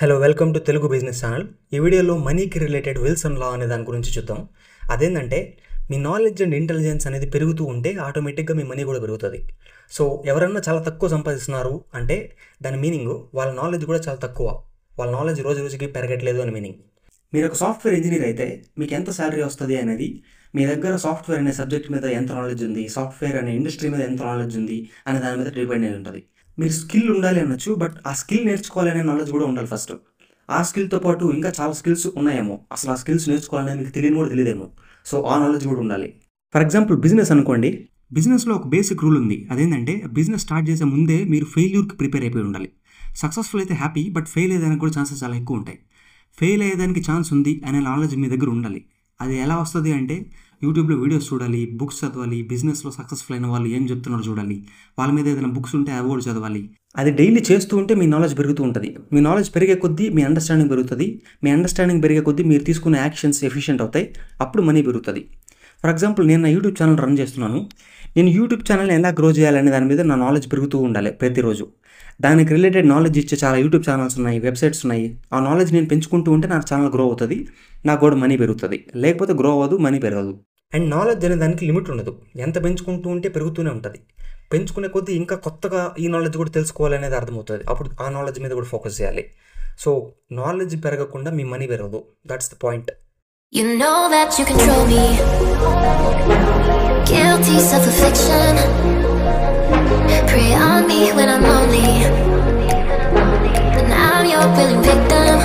Hello welcome to Telugu business channel. ఈ వీడియోలో మనీకి రిలేటెడ్ విల్సన్ లా అనే దాని గురించి చూద్దాం. అదేంటంటే మీ నాలెడ్జ్ అండ్ ఇంటెలిజెన్స్ అనేది పెరుగుతూ ఉంటే ఆటోమేటిక్గా మీ మనీ కూడా పెరుగుతుంది. సో ఎవరన్నా చాలా తక్కువ సంపాదిస్తున్నారు అంటే దాని మీనింగ్ వాళ్ళ నాలెడ్జ్ కూడా చాలా తక్కువ, వాళ్ళ నాలెడ్జ్ రోజు రోజుకి పెరగట్లేదు అని మీనింగ్. మీరు ఒక సాఫ్ట్వేర్ ఇంజనీర్ అయితే మీకు ఎంత శాలరీ వస్తుంది అనేది మీ దగ్గర సాఫ్ట్వేర్ అనే సబ్జెక్ట్ మీద ఎంత నాలెడ్జ్ ఉంది, సాఫ్ట్వేర్ అనే ఇండస్ట్రీ మీద ఎంత నాలెడ్జ్ ఉంది అనే దాని మీద డిపెండ్ అయి ఉంటుంది. మీరు స్కిల్ ఉండాలి అనొచ్చు, బట్ ఆ స్కిల్ నేర్చుకోవాలనే నాలెడ్జ్ కూడా ఉండాలి ఫస్ట్. ఆ స్కిల్తో పాటు ఇంకా చాలా స్కిల్స్ ఉన్నాయేమో, అసలు ఆ స్కిల్స్ నేర్చుకోవాలనేది మీకు తెలియని కూడా తెలియదేమో. సో ఆ నాలెడ్జ్ కూడా ఉండాలి. ఫర్ ఎగ్జాంపుల్ బిజినెస్ అనుకోండి, బిజినెస్లో ఒక బేసిక్ రూల్ ఉంది. అదేంటంటే బిజినెస్ స్టార్ట్ చేసే ముందే మీరు ఫెయిల్యూర్కి ప్రిపేర్ అయిపోయి ఉండాలి. సక్సెస్ఫుల్ అయితే హ్యాపీ, బట్ ఫెయిల్ అయ్యేదానికి కూడా ఛాన్సెస్ చాలా ఎక్కువ ఉంటాయి. ఫెయిల్ అయ్యేదానికి ఛాన్స్ ఉంది అనే నాలెడ్జ్ మీ దగ్గర ఉండాలి. అది ఎలా వస్తుంది అంటే యూట్యూబ్లో వీడియోస్ చూడాలి, బుక్స్ చదవాలి, బిజినెస్లో సక్సెస్ఫుల్ అయిన వాళ్ళు ఏం చెప్తున్నారో చూడాలి, వాళ్ళ మీద ఏదైనా బుక్స్ ఉంటే అవి కూడా చదవాలి. అది డైలీ చేస్తూ ఉంటే మీ నాలెడ్జ్ పెరుగుతూ ఉంటుంది. మీ నాలెడ్జ్ పెరిగే కొద్దీ మీ అండర్స్టాండింగ్ పెరుగుతుంది. మీ అండర్స్టాండింగ్ పెరిగే కొద్దీ మీరు తీసుకునే యాక్షన్స్ ఎఫిషియెంట్ అవుతాయి, అప్పుడు మనీ పెరుగుతుంది. ఫర్ ఎగ్జాంపుల్ నేను నా యూట్యూబ్ ఛానల్ రన్ చేస్తున్నాను. నేను యూట్యూబ్ ఛానల్ని ఎలా గ్రో చేయాలనే దాని మీద నా నాలెడ్జ్ పెరుగుతూ ఉండాలి ప్రతిరోజు. దానికి రిలేటెడ్ నాలెడ్జ్ ఇచ్చే చాలా యూట్యూబ్ ఛానల్స్ ఉన్నాయి, వెబ్సైట్స్ ఉన్నాయి. ఆ నాలెడ్జ్ నేను పెంచుకుంటూ ఉంటే నా ఛానల్ గ్రో అవుతుంది, నాకు కూడా మనీ పెరుగుతుంది. లేకపోతే గ్రో అవ్వదు, మనీ పెరగదు. అండ్ నాలెడ్జ్ అనే దానికి లిమిట్ ఉండదు, ఎంత పెంచుకుంటూ ఉంటే పెరుగుతూనే ఉంటుంది. పెంచుకునే కొద్దీ ఇంకా కొత్తగా ఈ నాలెడ్జ్ కూడా తెలుసుకోవాలనేది అర్థమవుతుంది. అప్పుడు ఆ నాలెడ్జ్ మీద కూడా ఫోకస్ చేయాలి. సో నాలెడ్జ్ పెరగకుండా మీ మనీ పెరగదు. That's the point. You know that you control me. Guilty self-affliction. Prey on me when I'm lonely. And now you're willing victim.